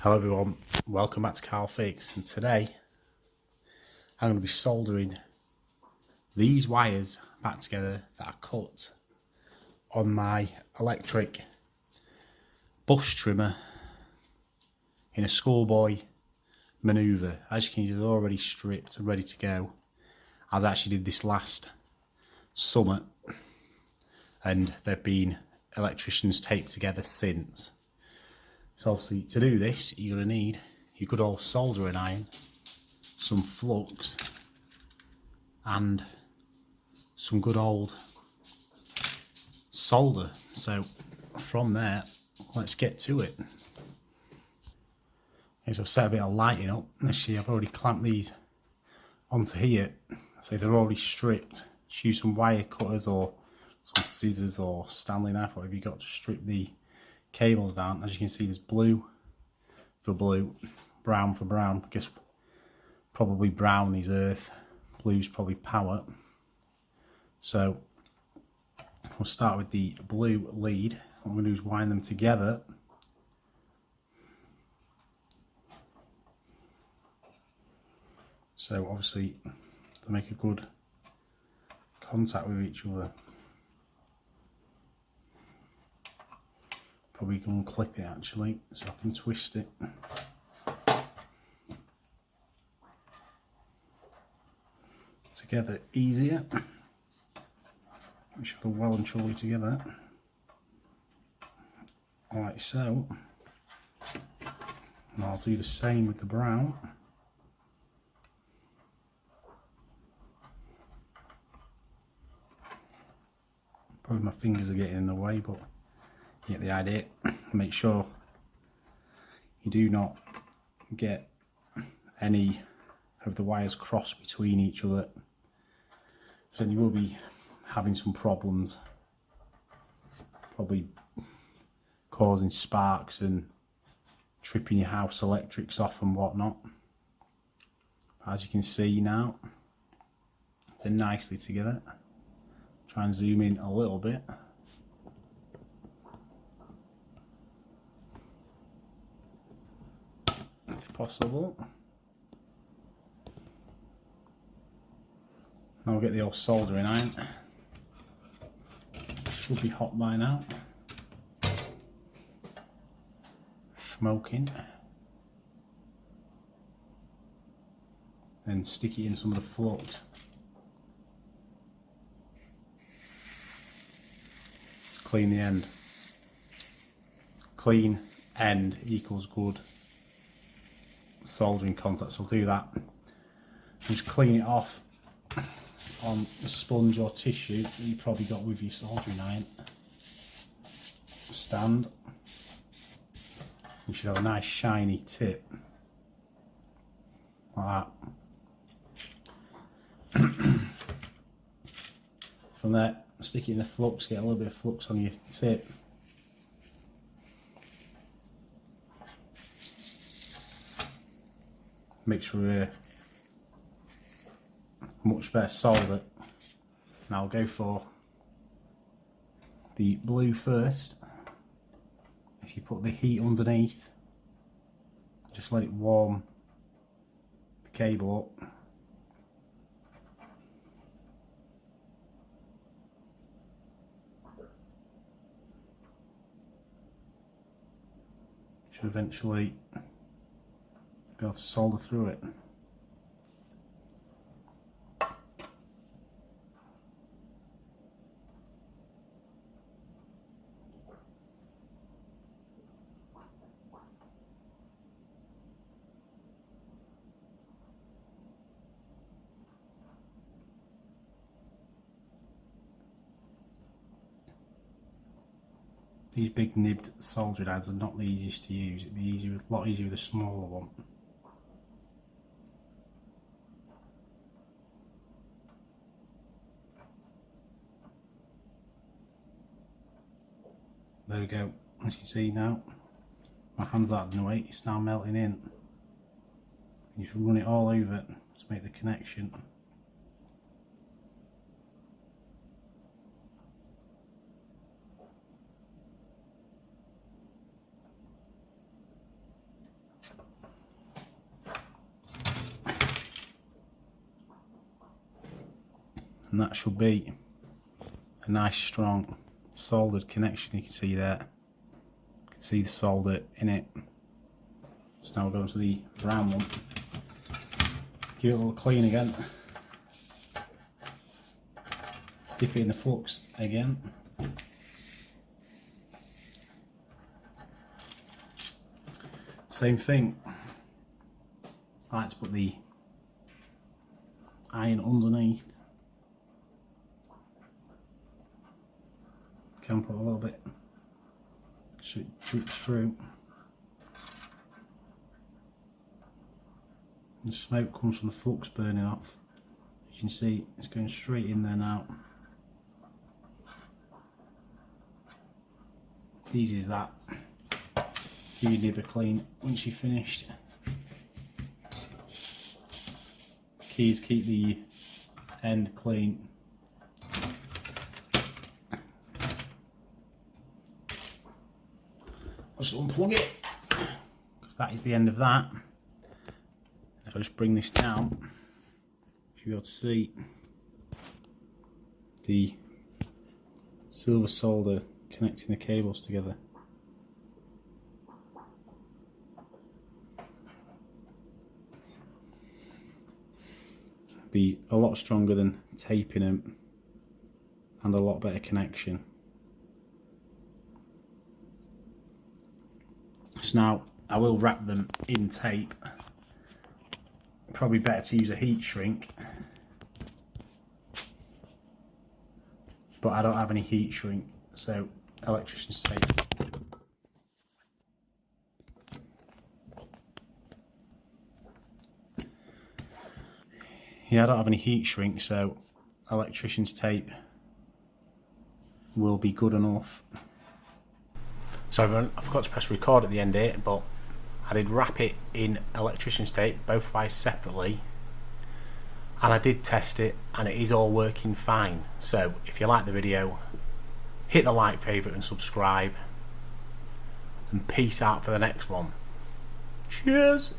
Hello everyone, welcome back to Carl Fix, and today I'm going to be soldering these wires back together that are cut on my electric bush trimmer in a schoolboy manoeuvre. As you can see, they're already stripped and ready to go. I actually did this last summer and they've been electricians taped together since. So obviously to do this you're going to need your good old soldering iron, some flux and some good old solder. So from there, let's get to it. Okay, so I've set a bit of lighting up. Actually, I've already clamped these onto here. So they're already stripped. Just use some wire cutters or some scissors or Stanley knife, whatever you got to strip the cables down. As you can see, there's blue for blue, brown for brown. I guess probably brown is earth, blue's probably power. So we'll start with the blue lead. What I'm going to do is wind them together. So obviously they make a good contact with each other. Probably can clip it actually, so I can twist it. Together easier. Make sure they're well and truly together. Like so. And I'll do the same with the brown. Probably my fingers are getting in the way, but you get the idea. Make sure you do not get any of the wires crossed between each other, because then you will be having some problems, probably causing sparks and tripping your house electrics off and whatnot. As you can see now, they're nicely together. Try and zoom in a little bit. If possible. Now we'll get the old soldering iron. Should be hot by now. Smoking. And stick it in some of the flux. Clean the end. Clean end equals good soldering contact. So I'll do that. Just clean it off on a sponge or tissue that you probably got with your soldering iron stand. You should have a nice shiny tip like that. From there, stick it in the flux, get a little bit of flux on your tip. Mix for much better solder. Now I'll go for the blue first. If you put the heat underneath, just let it warm the cable up. Should eventually be able to solder through it. These big nibbed soldering irons are not the easiest to use. It'd be a lot easier with a smaller one. There we go. As you can see now, my hand's out of the way. It's now melting in. You should run it all over to make the connection. and that should be a nice strong soldered connection. You can see there, you can see the solder in it. So now we're going to the brown one, give it a little clean again, dip it in the flux again. Same thing, I like to put the iron underneath. Can put a little bit so it drips through. And the smoke comes from the flux burning off. You can see it's going straight in there now. Easy as that. Give your nib a clean once you're finished. Key is keep the end clean. Just unplug it, because that is the end of that. If I just bring this down, you'll be able to see the silver solder connecting the cables together. Be a lot stronger than taping them, and a lot better connection. So now I will wrap them in tape. Probably better to use a heat shrink, but I don't have any heat shrink, so electrician's tape. Yeah, I don't have any heat shrink, so electrician's tape will be good enough. So everyone, I forgot to press record at the end here, but I did wrap it in electrician's tape, both ways separately, and I did test it, and it is all working fine. So if you like the video, hit the like, favourite and subscribe, and peace out for the next one. Cheers!